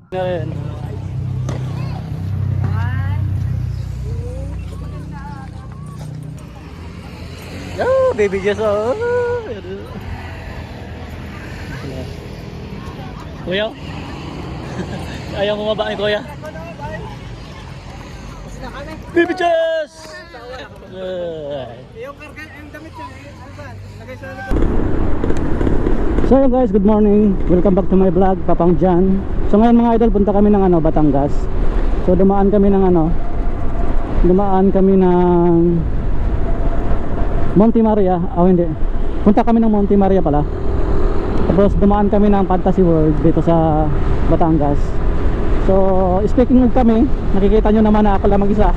Ngayon. Oh, baby Jess, oh. Kuya? Ayaw bumaba ni Kuya. Baby Jess! Yung karga, yung damit niya, lagay sa So yun guys, good morning. Welcome back to my vlog, Papang Jan. So ngayon mga idol, punta kami ng Batangas. So dumaan kami ng Monte Maria. Hindi. Punta kami ng Monte Maria pala. Tapos dumaan kami ng Fantasy World dito sa Batangas. So speaking of kami, nakikita nyo naman na ako lang mag-isa.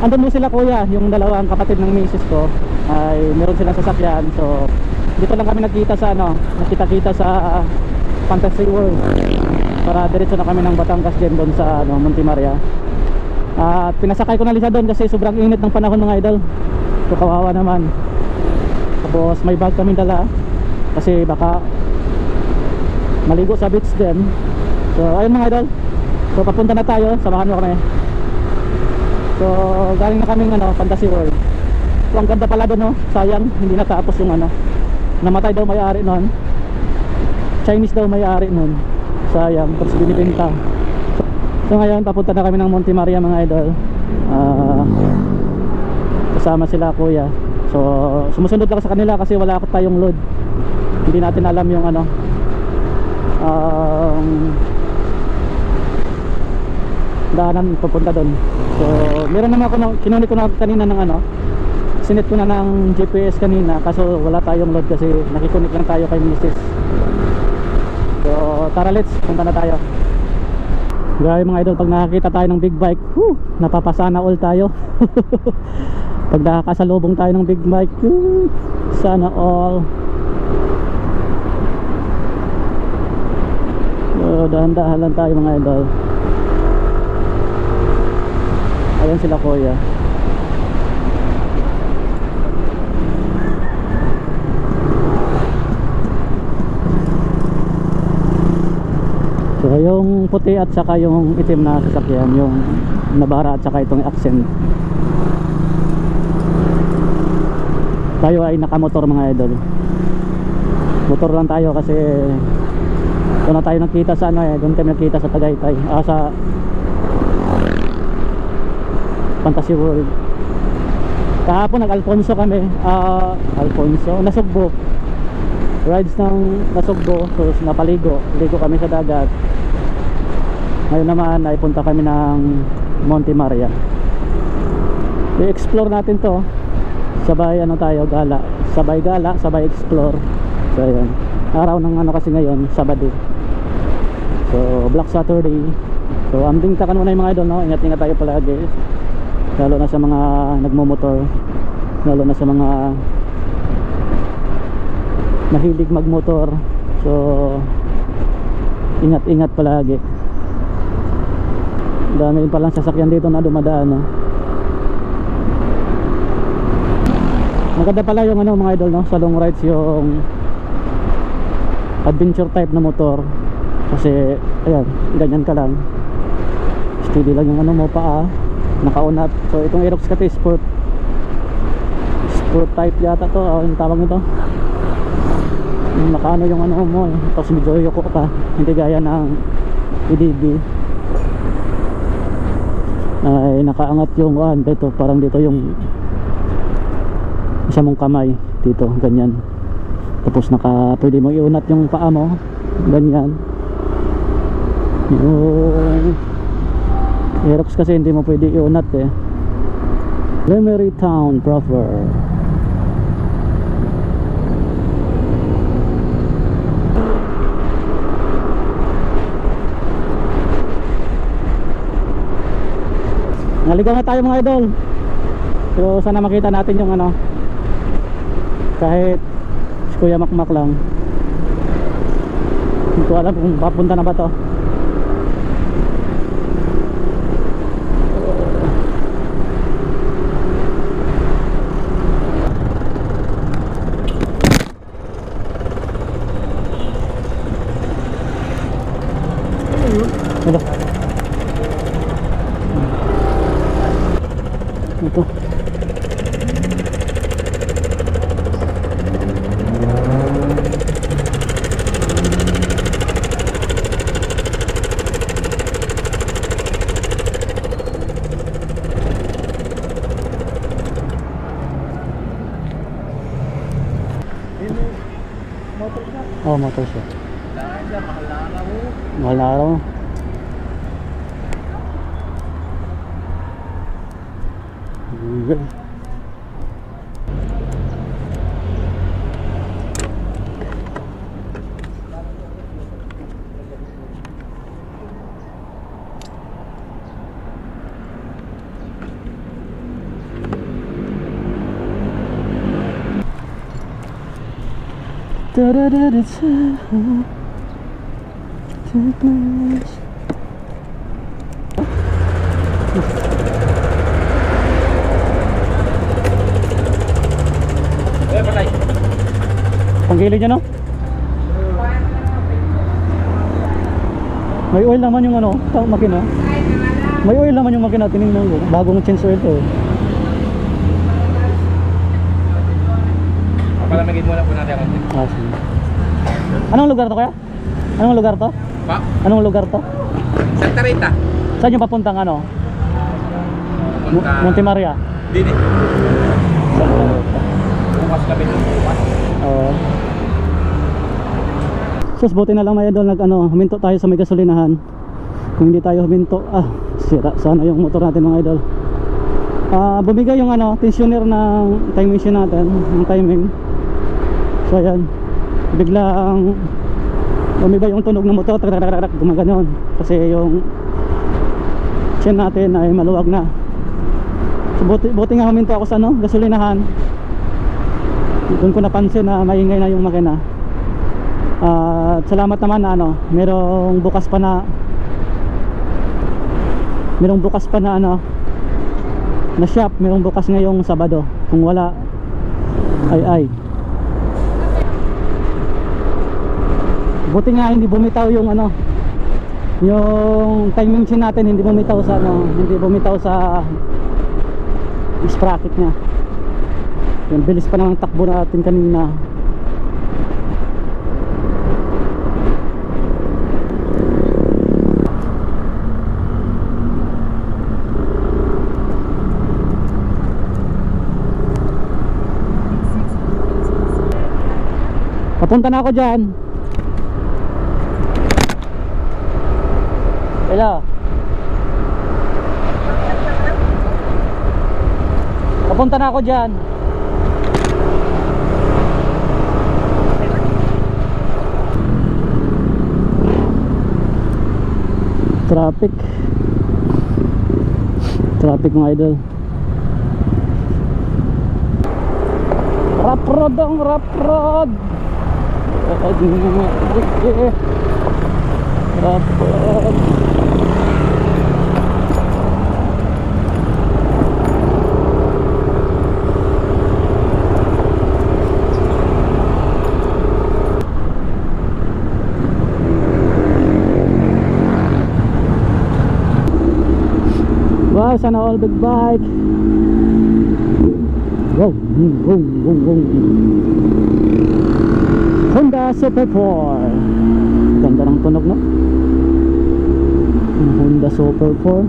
Andun mo sila kuya, yung dalawang kapatid ng misis ko. Ay meron silang sasakyan. So dito lang kami nakita sa Fantasy World. Para diretso na kami ng Batangas din doon sa Monte Maria. At pinasakay ko na Lisa doon kasi sobrang init ng panahon mga idol. So kawawa naman. Tapos may bag kami dala kasi baka maligo sa beach din. So ayun mga idol. So papunta na tayo, samahan mo kami. So galing na kaming Fantasy World. So ang ganda pala doon, sayang hindi natapos yung namatay daw may-ari noon. Chinese daw may-ari noon. Sayang, tapos binibenta. So ngayon papunta na kami ng Monte Maria mga idol. Kasama sila kuya. So sumusunod lang sa kanila kasi wala tayong load. Hindi natin alam yung daanan papunta doon. So meron naman ako kinunik ko na kanina ng sinet ko na ng GPS kanina kaso wala tayong load kasi nakikunik lang tayo kay Mrs. So tara, let's punta na tayo. Grabe mga idol, pag nakakita tayo ng big bike, napapasana all tayo. Pag nakakasalubong tayo ng big bike, sana all. So dahan-dahan lang tayo mga idol. Ayan sila kuya. So yung puti at saka yung itim na sasakyan, yung Navara at saka itong Accent. Tayo ay nakamotor mga idol. Motor lang tayo kasi doon na tayo nakita sa doon kami nakita sa Tagaytay, sa Fantasy World. Kahapon nag-Alfonso kami, Nasugbo. Rides ng Nasugbo, so napaligo, ligo kami sa dagat. Ngayon naman ay punta kami ng Monte Maria. I-explore natin to. Sabay gala. Sabay gala, sabay explore. So ayan. Araw ng kasi ngayon, Sabado. So Black Saturday. So ambing takan muna yung mga idol, Ingat-ingat tayo palagi. Lalo na sa mga nagmomotor, lalo na sa mga mahilig magmotor. So ingat-ingat palagi. Dami pa lang sasakyan dito na dumadaan, Maganda pala yung mga idol, sa long rides yung adventure type na motor. Kasi ayan, ganyan ka lang, steady lang yung mo paa, nakaunat. So itong Aerox kasi sport type yata to, yung tawag nito. Nakaano yung mo, tapos medyo yoko pa, hindi gaya ng EDB ay nakaangat yung dito, parang dito yung isa mong kamay dito, ganyan. Tapos pwede mo iunat yung paa mo, ganyan. Yung Aerox kasi hindi mo pwede iunat Lemery Town proper. Naligaw na tayo mga idol. So sana makita natin yung kahit si Kuya Makmak lang. Hindi ko alam kung papunta na ba to. Oh, motor shop. Kailangan siya, mahal na araw. Mahal na araw. Good. Patay. Panggilid niya, no? May oil naman yung ano, makina. May oil naman yung makina, tinignan ko. Bagong change oil to. Palamigin muna po natin ang konti. Ah, sige. Anong lugar to kaya? Anong lugar to? Pa? Anong lugar to? Santa Rita. Saan yung papuntang ano? Punta. Monte Maria. Dini. Santa Rosa. Bukas kami ng bukas. Oo. Sus, buti na lang mga idol huminto tayo sa may gasolinahan. Kung hindi tayo huminto, sira sana yung motor natin mga idol. Bumigay yung tensioner ng time machine natin, ng timing. So ayan, biglang bumibay yung tunog ng motor, gumaganon. Kasi yung chain natin ay maluwag na. So buti nga huminto ako sa gasolinahan. Doon ko napansin na maingay na yung makina. At salamat naman na merong bukas pa na na shop, merong bukas ngayong Sabado. Kung wala ay buti nga hindi bumitaw yung yung timing chain natin, hindi bumitaw sa sprocket nya. Yung bilis pa ng takbo natin kanina. Papunta na ako dyan. Hello. Papunta na ako dyan. Traffic mga idol. Raprod ang raprod. Raprod. Wow, sana all big bike. Wow, Honda Super 4. Ganda ng tunog, no? Honda Super 4.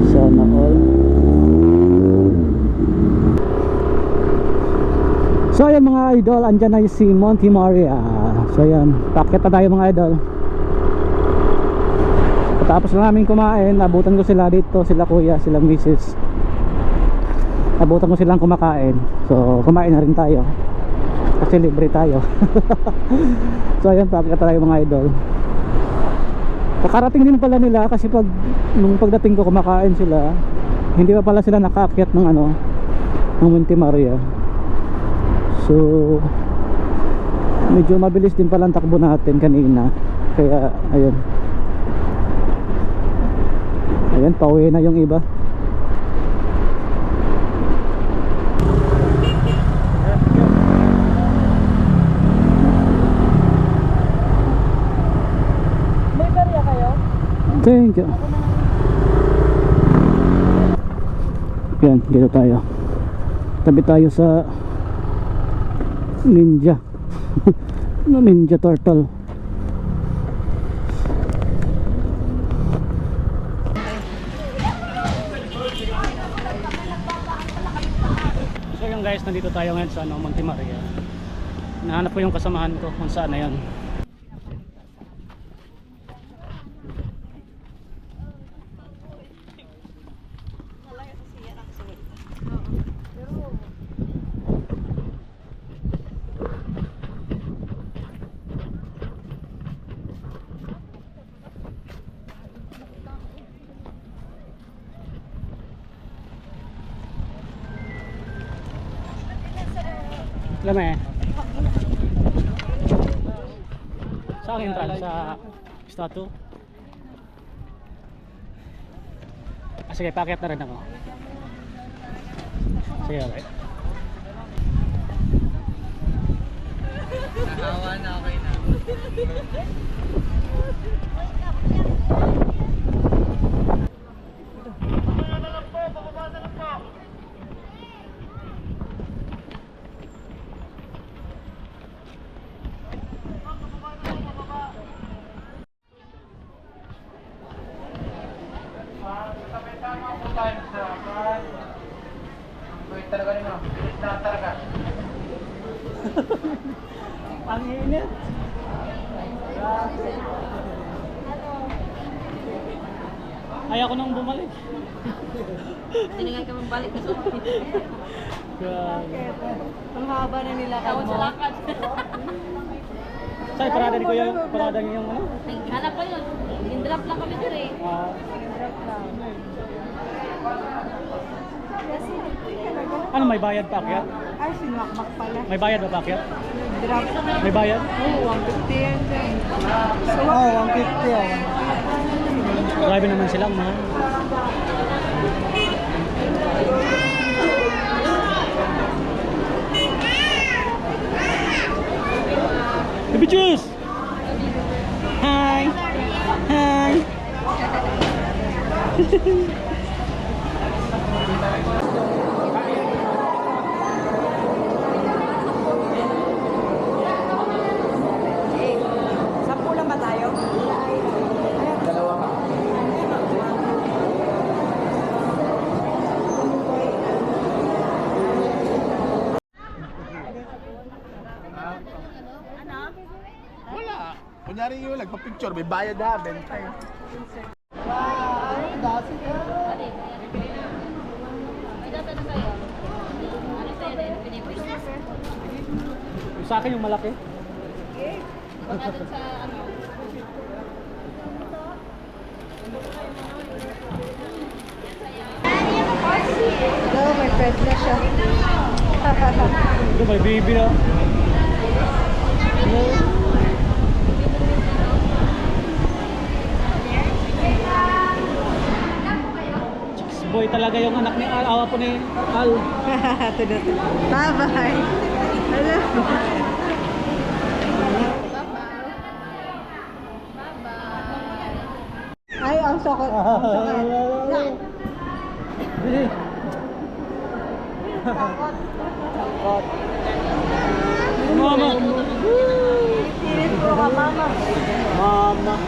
Sana all. So ayan mga idol, andyan na si Monte Maria. So ayan, paakit na tayo mga idol. Tapos na namin kumain, abutan ko sila dito, sila kuya, sila misis. Abutan ko silang kumakain. So kumain na rin tayo kasi libre tayo. So ayan, paakit na tayo mga idol. Kakarating din pala nila kasi nung pagdating ko kumakain sila. Hindi pa pala sila nakaakyat ng ng Monte Maria. So medyo mabilis din pala ang takbo natin kanina. Kaya ayun. Ayan, pauwi na yung iba. May barya kayo? Thank you. Ayan, dito tayo. Tabi tayo sa Ninja. Ninja Turtle. Ayun guys, nandito tayo ngayon sa Monte Maria. Nahanap ko yung kasamahan ko kung saan na yun. Alam eh. Saan entran? Sa statue? Sige, packet na rin ako. Sige, okay. Nahawa na okay na. Talaga rin mo. Talaga. Ang init. Ayaw ko nang bumalik. Tinigay ka mong balik kasi. Grabe. Ang haba na nila ka mo. Sa lakad. Saan, parada ni Kuya, parada niyo yung ano? Hanap ko yun. Indrop lang kami dito eh. Indrop lang. Ano, may bayad pa akyat? Ay, sinwakmak pala. May bayad ba pa akyat? Drop. May bayad? Oo, 150 yan dyan. Oo, 150 oh. Grabe naman silang mahal. Baby juice! Hi! Hi! Sampu lang ba tayo? Dalawa ka. Wala. Kunyari yung nagpa-picture, may bayad ha, benta eh. Yung sa akin yung malaki. Ito, may pet na siya. Ito may baby na. Chicks boy talaga yung anak ni Al. Awa po ni Al. Bye-bye. Hello. Ay, ang sakit. Ang sakit. Sakot. Mama. Sirit ko ka, mama. Mama.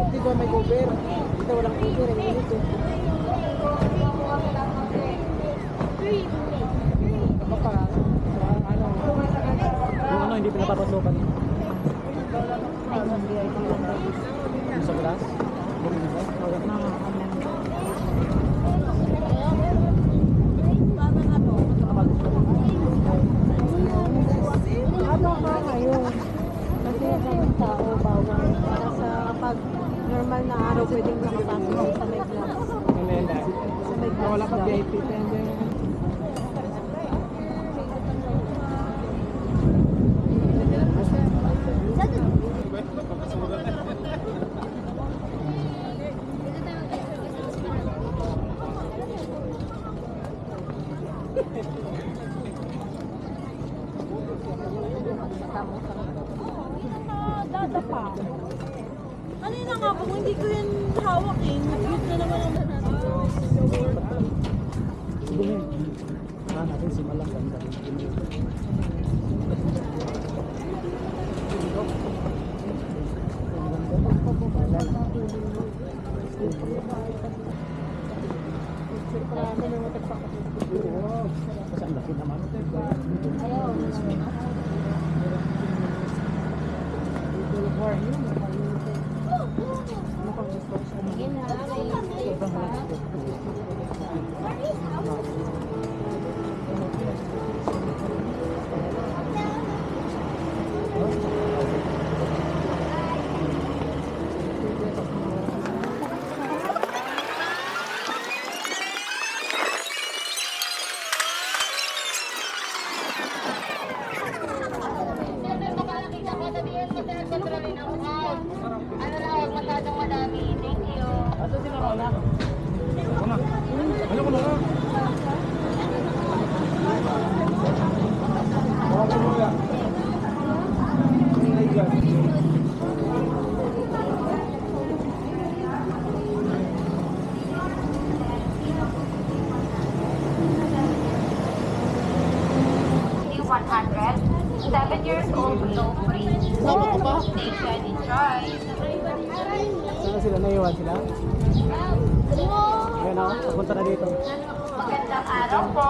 Dito may cover. Dito walang cover. Dito. Baka ano? Yung ano, hindi pinapapasukan. Sa grass? Ano ka ngayon? Kasi ang tao bawal. Para sa pag normal na araw pwedeng makapasok sa may glass. Sa may glass. Wala pa daw. VIP. Dadapa. Kanina nga kung hindi ko yan hawak eh. Nag-mute na naman ang Dumi. Natin si Malang ganda. Kasi ang laki naman. Seven years old, below free. Station in Troy. Saan sila? Naiwan sila? Ayun ako, papunta na dito. Magandang araw po.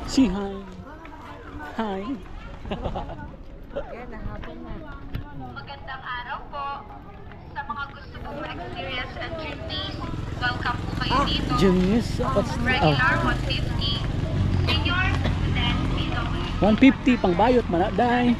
Si hi. Hi. Yan, nahapon na. Magandang araw po. Sa mga gusto pong ma-experience entry fees, welcome po kayo dito. Genius. Regular, 150. Senior, then PW. 150 pang bayot mana day.